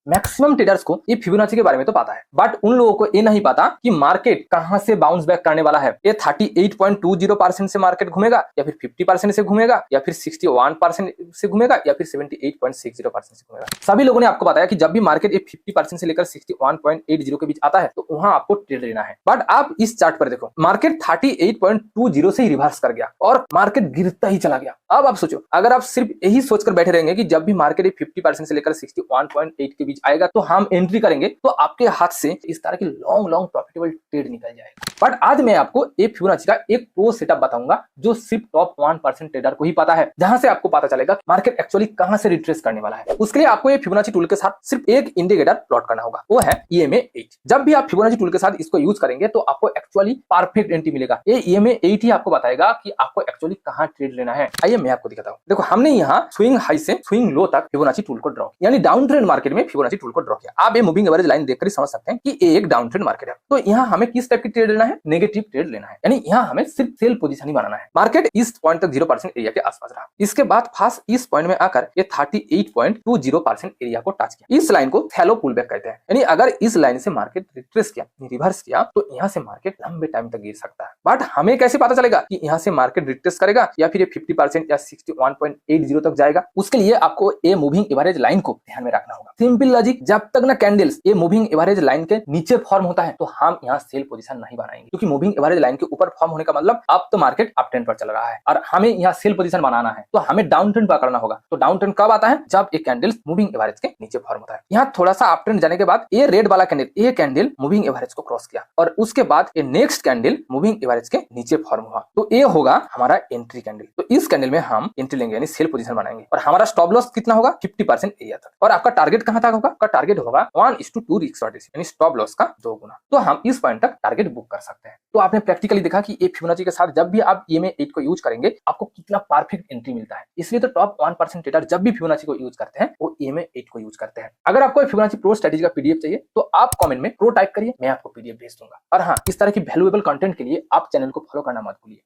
Maximum traders को ये Fibonacci के बारे में तो पता है, बट उन लोगों को ये नहीं पता कि मार्केट कहां से बाउंस बैक करने वाला है। ये 38.20% से मार्केट घूमेगा, या फिर 50% से घूमेगा, या फिर 61% से घूमेगा, या फिर 78.60% से घूमेगा। सभी लोगों ने आपको बताया कि जब भी मार्केट 50% से लेकर 61.80 के बीच आता है तो वहां आपको ट्रेड लेना है। बट आप इस चार्ट पर देखो, मार्केट 38.20 से ही रिवर्स कर गया और मार्केट गिरता ही चला गया। अब आप सोचो, अगर आप सिर्फ यही सोचकर बैठे रहेंगे कि जब भी मार्केट 50% से लेकर 61.8 के बीच आएगा तो हम एंट्री करेंगे, तो आपके हाथ से इस तरह की लॉन्ग प्रॉफिटेबल ट्रेड निकल जाएगा। बट आज मैं आपको एक फिबोनाची का एक प्रो सेटअप बताऊंगा जो सिर्फ टॉप 1% ट्रेडर को ही पता है, जहां से आपको पता चलेगा मार्केट एक्चुअली कहां से रिट्रेस करने वाला है। उसके लिए आपको ये फिबोनाची टूल के साथ सिर्फ एक इंडिकेटर प्लॉट करना होगा, वो है EMA 8। जब भी आप फिबोनाची टूल के साथ इसको यूज करेंगे तो आपको एक्चुअली परफेक्ट एंट्री मिलेगा। ये EMA 8 ही आपको बताएगा कि आपको एक्चुअली कहां ट्रेड लेना है। आइए मैं आपको दिखाता हूं। देखो, हमने यहाँ स्विंग हाई से स्विंग लो तक फिबोनाची टूल को ड्रॉ, यानी डाउन ट्रेंड मार्केट में फिबोनाची टूल को ड्रॉ किया। आप ये मूविंग एवरेज लाइन देखकर समझ सकते हैं कि ये एक डाउन ट्रेंड मार्केट है। तो यहाँ हमें किस टाइप की ट्रेड लेना है? नेगेटिव ट्रेड लेना है, यानी यहाँ हमें सिर्फ सेल पोजीशन ही बनाना है। मार्केट इस पॉइंट तक 0% एरिया के आसपास रहा, इसके बाद फास्ट इस पॉइंट में आकर ये 38.20% एरिया को टच किया। इस लाइन को थैलो पुल बैक कहते हैं, यानी अगर इस लाइन से मार्केट रिट्रेस किया, रिवर्स किया, तो यहाँ से मार्केट लंबे टाइम तक गिर सकता है। बट हमें कैसे पता चलेगा कि यहाँ से मार्केट रिट्रेस करेगा या फिर ये 50% या 61.80 तक जाएगा? उसके लिए आपको ये मूविंग एवरेज लाइन को ध्यान में रखना होगा। सिंपल लॉजिक, जब तक ना कैंडल्स ये मूविंग एवरेज लाइन के नीचे फॉर्म होता है तो हम यहाँ सेल पोजीशन नहीं बनाएंगे, क्योंकि मूविंग एवरेज लाइन के ऊपर फॉर्म होने का मतलब अब तो मार्केट अप ट्रेंड पर चल रहा है और हमें यहाँ सेल पोजीशन बनाना है, तो हमें डाउन ट्रेंड पकड़ना होगा। तो डाउन ट्रेंड कब आता है? जब एक कैंडल मूविंग एवरेज के नीचे फॉर्म होता है। यहाँ थोड़ा सा अप ट्रेंड जाने के बाद ये रेड वाला कैंडल, ये कैंडल मूविंग एवरेज को क्रॉस किया और उसके बाद ये नेक्स्ट कैंडल मूविंग एवरेज के नीचे फॉर्म हुआ, तो ये होगा हमारा एंट्री कैंडल। तो इस कैंडल में हम एंट्री लेंगे, यानी सेल पोजीशन बनाएंगे और हमारा स्टॉप लॉस कितना होगा? 50% एरिया तक। और आपका टारगेट कहां तक होगा? आपका टारगेट होगा 1:2 रिस्क रेशियो, यानी स्टॉप लॉस का 2 गुना। तो हम इस पॉइंट तक टारगेट बुक कर सकते हैं। तो आपने प्रैक्टिकली देखा कि ये फिबोनाची के साथ जब भी आप EMA 8 को यूज करेंगे आपको कितना परफेक्ट एंट्री मिलता है। इसलिए तो टॉप 1% ट्रेडर जब भी फिबोनाची को यूज करते हैं वो EMA 8 को यूज करते हैं। अगर आपको फिबोनाची प्रो स्ट्रेटजी का PDF चाहिए तो आप कमेंट में प्रो टाइप करिए, मैं आपको PDF भेज दूंगा। और हाँ, इस तरह की वैल्यूएबल कंटेंट के लिए आप चैनल को फॉलो करना मत भूलिए।